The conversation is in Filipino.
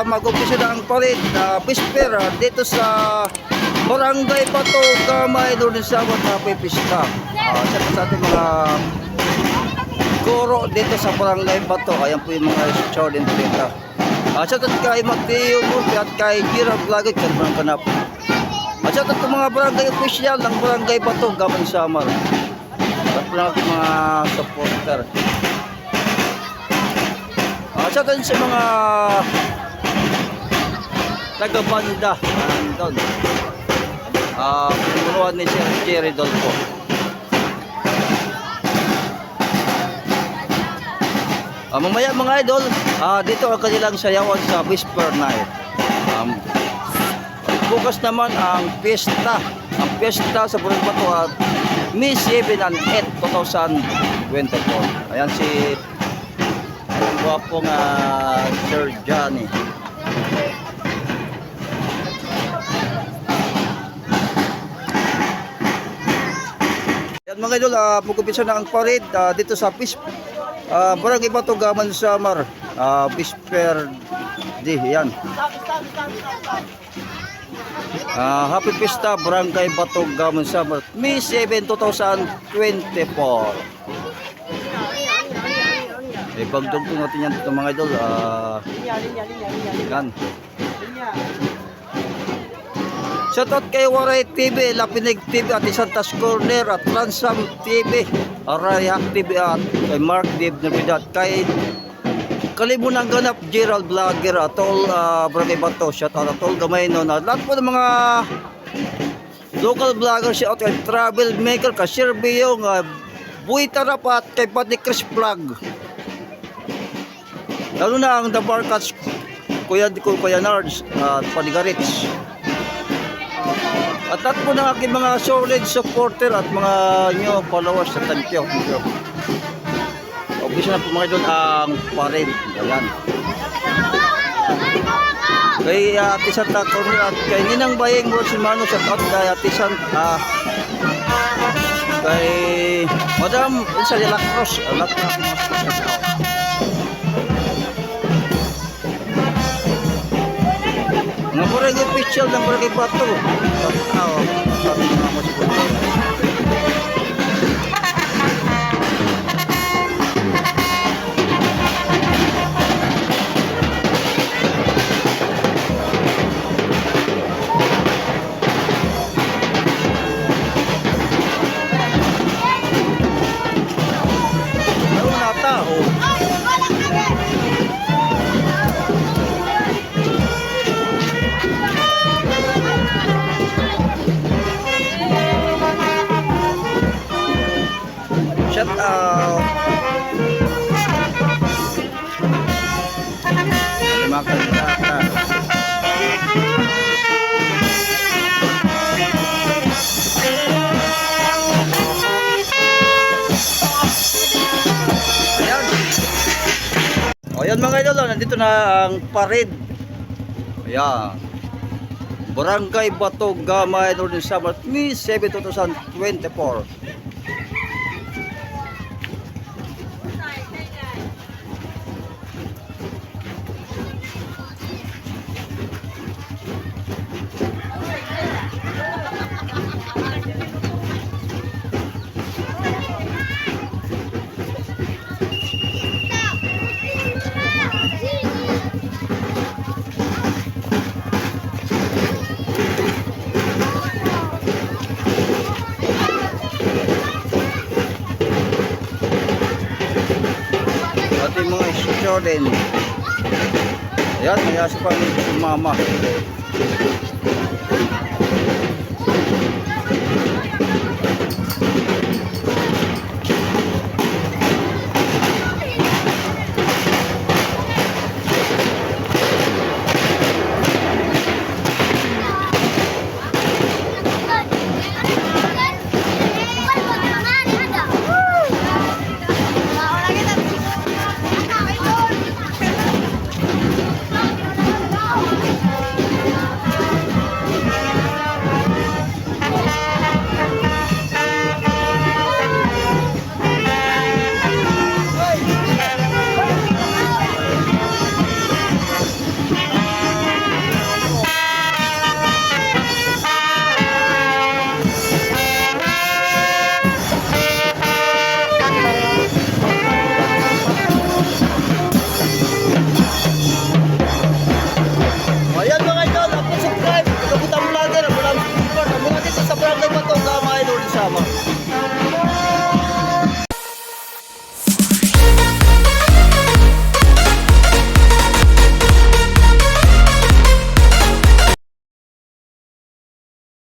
mag-umpisa na ang palit Pisper dito sa Barangay Bato, Gamay, Northern Samar, Happy Pista. Sa ating mga guro dito sa Barangay Bato. Ayan po yung mga student dito. Shoutout kay Mateo Murphy at kay Gira Vlogger, kanang kanap. Shoutout ko mga barangay official ng Barangay Bato, Gamay, Samar. At po natin mga supporter. Shoutout sa mga taga-banda doon. Pinuruan ni Sir Jerry Dolpo. Mamaya mga idol, dito ang kanilang sayawan sa Whisper Night. Bukas naman ang piyesta. Ang piyesta sa Barangay Bato at May 7 and 8, 2024. Ayan si ang guwapong Sir Johnny. Yan mga idol, pag-umpisa na ang parade dito sa Barangay Bato, Gamay, Samar, Pisper Day. Yan. Happy Pista, Barangay Bato, Gamay, Samar, May 7, 2024. Pagdugtong natin yan dito mga idol. Yan. Shoutout kay Waray TV, Lapinig TV at Santas Corner at Transam TV, Arayak TV at kay Mark Dave Navidad, kay Kalimunang Ganap, Gerald Vlogger, Atol Barangay Bato, shoutout Atol Gamay no, na lahat po ng mga local vlogger, shoutout kay Travel Maker, kay Sir Biyong, Buy Tarap at kay Pati Chris Vlog. Lalo na ang The Barcats, Kuya Nards at Panigarits. At lahat po ng aking mga solid supporter at mga nyo followers sa Tantyo. Obviously na po mga doon ang parade. Ayan. Kay Ate Santa Corner at kay Ninang Bayeng Morsimano, shout out kay Ate Santa, kay Madam Elsa de la Cruz, lahat na mga shout out. Mga barangay official ng Barangay Bato. Sabi mga masipon. Ano na tao? Shout out. Mga kandata. Ayan mga idol, nandito na ang parade. Ayan. Barangay Bato, Gamay, Northern Samar, May 7, 2024. Ating mga student. Ayan, may asa pa ni mama.